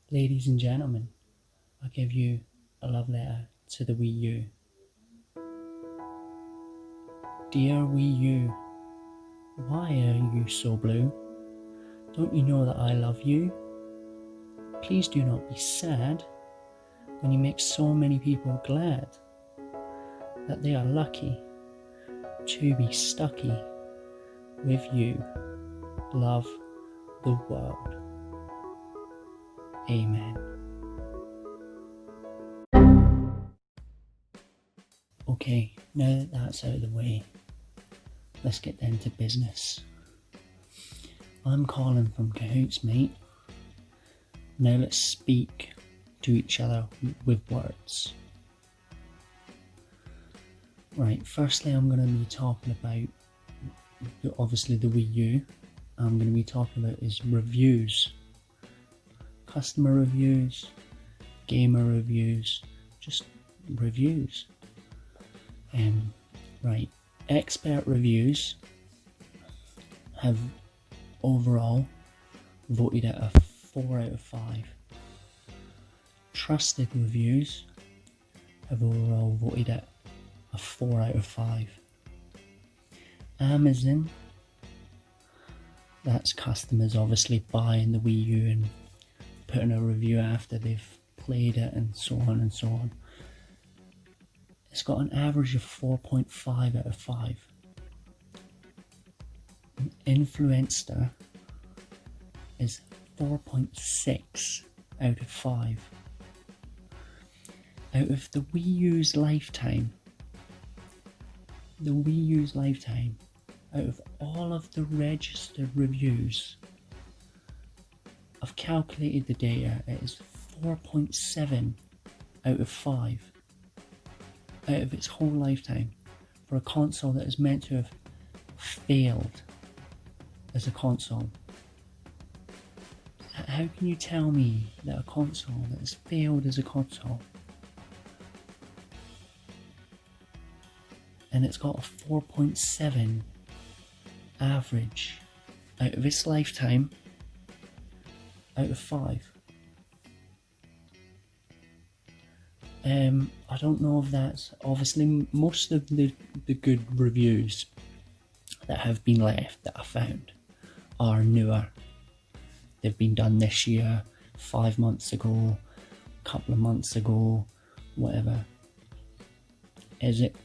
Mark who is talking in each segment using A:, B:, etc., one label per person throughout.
A: Ladies and gentlemen, I give you a love letter to the Wii U. Dear Wii U, why are you so blue? Don't you know that I love you? Please do not be sad when you make so many people glad that they are lucky to be stucky with you. Love the world. Amen. Okay, now that that's out of the way, let's get down to business. I'm Colin from Cahoots, mate. Now let's speak to each other with words. Right, firstly I'm going to be talking about, obviously, the Wii U. I'm going to be talking about is reviews. Customer reviews, gamer reviews, just reviews. Right, expert reviews have overall voted it a 4 out of 5. Trusted reviews have overall voted it a 4 out of 5. Amazon, that's customers obviously buying the Wii U and putting a review after they've played it and so on and so on. It's got an average of 4.5 out of 5. Influencer is 4.6 out of 5. Out of the Wii U's lifetime, out of all of the registered reviews, I've calculated the data, it is 4.7 out of 5 out of its whole lifetime for a console that is meant to have failed as a console. How can you tell me that a console that has failed as a console and it's got a 4.7 average out of its lifetime out of 5? I don't know if that's, obviously most of the good reviews that have been left that I found are newer. They've been done this year, 5 months ago, a couple of months ago, whatever. Is it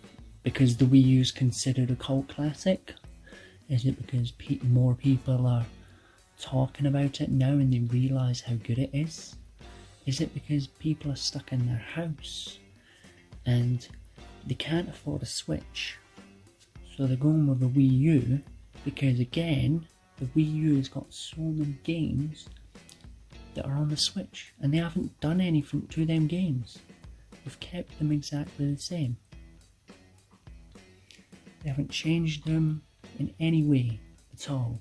A: because the Wii U is considered a cult classic? Is it because more people are talking about it now and they realise how good it is? Is it because people are stuck in their house and they can't afford a Switch, so they're going with a Wii U because, again, the Wii U has got so many games that are on the Switch and they haven't done anything to them games. They've kept them exactly the same. They haven't changed them in any way at all.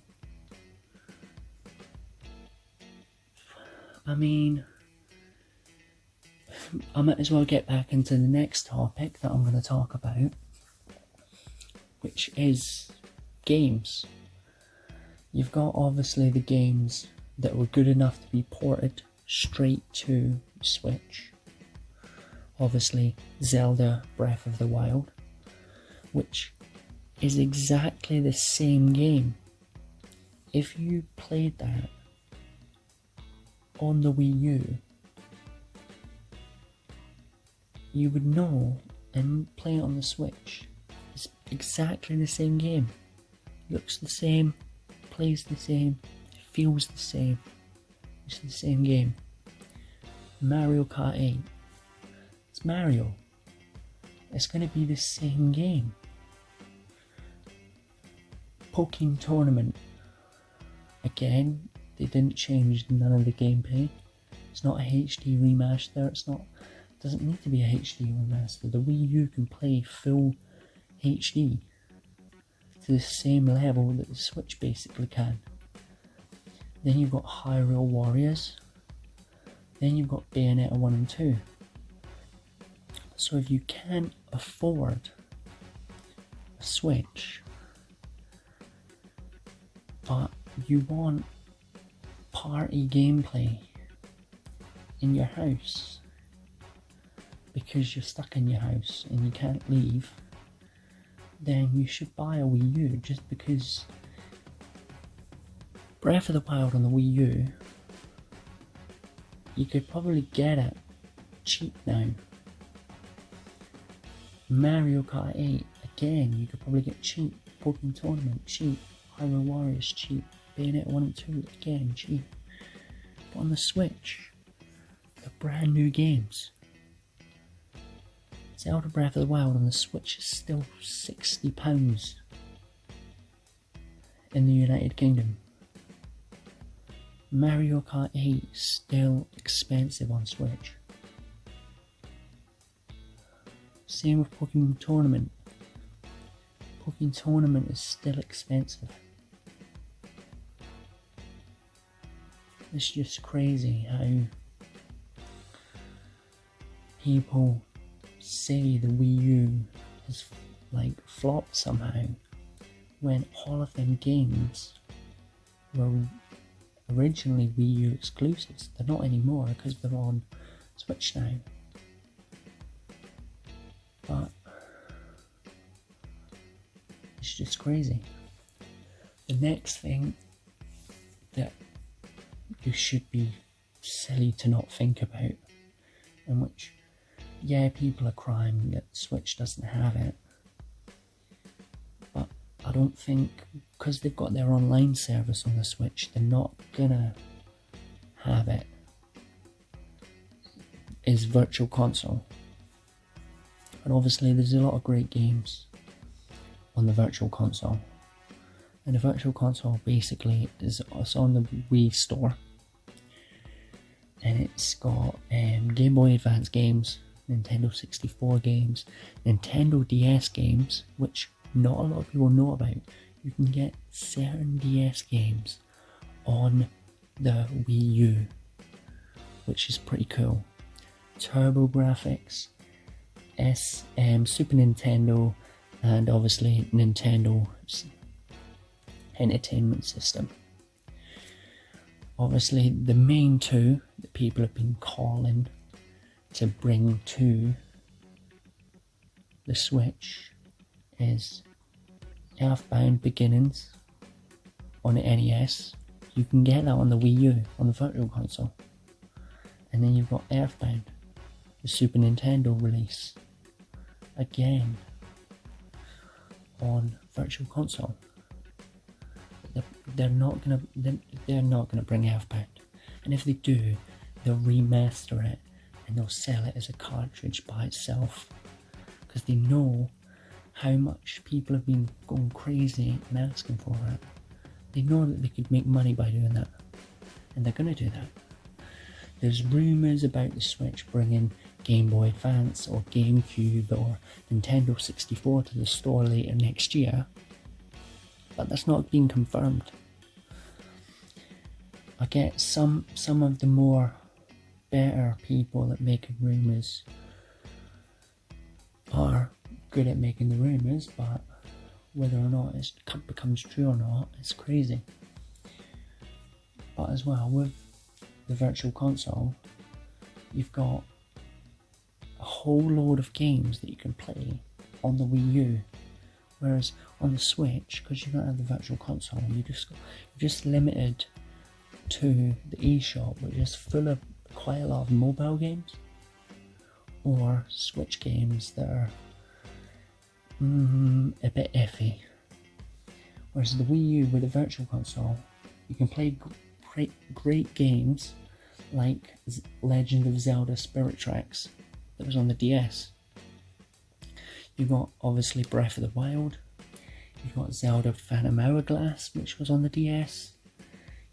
A: I mean, I might as well get back into the next topic that I'm going to talk about, which is games. You've got obviously the games that were good enough to be ported straight to Switch. Obviously Zelda Breath of the Wild, which is exactly the same game. If you played that on the Wii U, you would know, and play it on the Switch. It's exactly the same game. Looks the same, plays the same, feels the same. It's the same game. Mario Kart 8. It's Mario. It's going to be the same game. Pokemon Tournament. Again, they didn't change none of the gameplay. It's not a HD remaster. Doesn't need to be a HD remaster. The Wii U can play full HD to the same level that the Switch basically can. Then you've got Hyrule Warriors. Then you've got Bayonetta 1 and 2. So if you can't afford a Switch, but you want party gameplay in your house because you're stuck in your house and you can't leave, then you should buy a Wii U, just because Breath of the Wild on the Wii U, you could probably get it cheap now. Mario Kart 8, again, you could probably get cheap. Pokemon Tournament, cheap. Hyrule Warriors, cheap. Bayonetta 1 and 2, again, cheap. But on the Switch, they're brand new games. Zelda Breath of the Wild on the Switch is still £60 in the United Kingdom. Mario Kart 8 is still expensive on Switch. Same with Pokemon Tournament. Pokemon Tournament is still expensive. It's just crazy how people say the Wii U has like flopped somehow, when all of them games were originally Wii U exclusives. They're not anymore because they're on Switch now. But it's just crazy. The next thing that you should be silly to not think about, in which, yeah, people are crying that Switch doesn't have it, but I don't think, because they've got their online service on the Switch, they're not gonna have it, is Virtual Console. And obviously there's a lot of great games on the Virtual Console. And the Virtual Console basically is, it's on the Wii store, and it's got Game Boy Advance games, Nintendo 64 games, Nintendo DS games, which not a lot of people know about. You can get certain DS games on the Wii U, which is pretty cool. Turbo graphics, Super Nintendo, and obviously Nintendo's Entertainment System. Obviously the main two that people have been calling to bring to the Switch is Earthbound Beginnings on the NES. You can get that on the Wii U, on the Virtual Console. And then you've got Earthbound, the Super Nintendo release, again on Virtual Console. They're not gonna bring Earthbound, and if they do, they'll remaster it and they'll sell it as a cartridge by itself, because they know how much people have been going crazy and asking for it. They know that they could make money by doing that, and they're gonna do that. There's rumours about the Switch bringing Game Boy Advance or GameCube or Nintendo 64 to the store later next year, but that's not being confirmed. I get some of the more better people that make rumours are good at making the rumours, but whether or not it becomes true or not, it's crazy. But as well, with the Virtual Console, you've got a whole load of games that you can play on the Wii U, whereas on the Switch, because you don't have the Virtual Console, you're just limited to the eShop, which is full of quite a lot of mobile games or Switch games that are a bit iffy. Whereas the Wii U with the Virtual Console, you can play great games like Legend of Zelda Spirit Tracks that was on the DS. You've got obviously Breath of the Wild. You've got Zelda Phantom Hourglass, which was on the DS.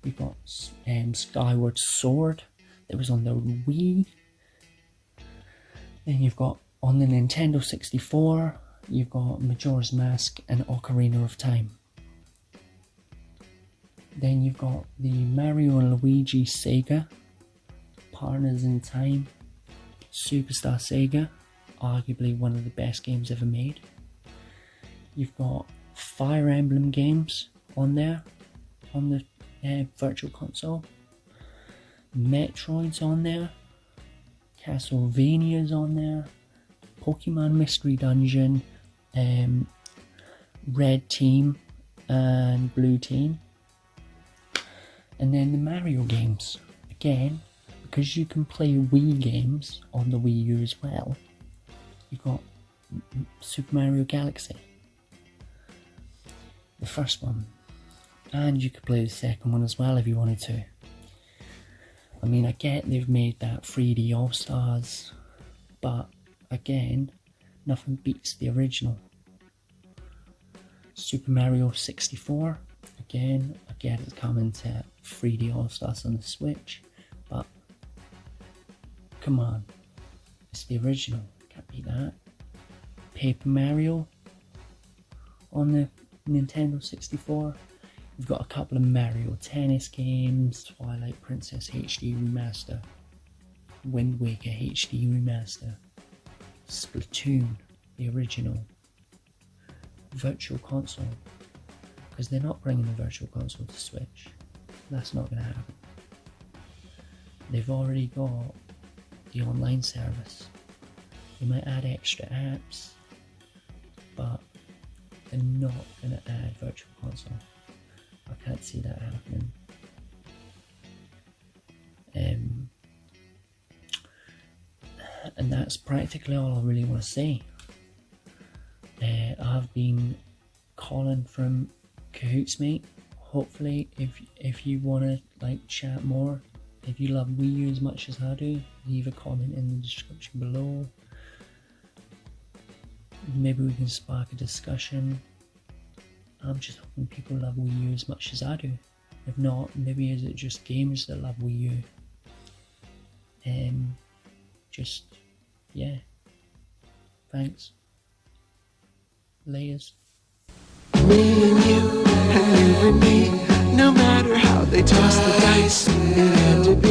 A: You've got Skyward Sword that was on the Wii. Then you've got on the Nintendo 64, you've got Majora's Mask and Ocarina of Time. Then you've got the Mario and Luigi Sega, Partners in Time, Superstar Sega, arguably one of the best games ever made. You've got Fire Emblem games on there, on the Virtual Console. Metroid's on there, Castlevania's on there, Pokemon Mystery Dungeon, Red Team and Blue Team, and then the Mario games. Again, because you can play Wii games on the Wii U as well, you've got Super Mario Galaxy, the first one, and you could play the second one as well if you wanted to. I mean, I get they've made that 3D All-Stars, but again, nothing beats the original. Super Mario 64, again, I get it's coming to 3D All-Stars on the Switch, but come on, it's the original, can't beat that. Paper Mario on the Nintendo 64. We've got a couple of Mario Tennis games, Twilight Princess HD Remaster, Wind Waker HD Remaster, Splatoon, the original, Virtual Console, because they're not bringing the Virtual Console to Switch. That's not going to happen. They've already got the online service. They might add extra apps, but they're not going to add Virtual Console. I can't see that happening. And that's practically all I really want to say. I've been Colin from Cahoots Mate. Hopefully, if you want to like chat more, if you love Wii U as much as I do, leave a comment in the description below. Maybe we can spark a discussion. I'm just hoping people love Wii U as much as I do. If not, maybe is it just gamers that love Wii U? Just, yeah. Thanks. Layers.
B: Me and you and me, no matter how they toss the dice, it had to be.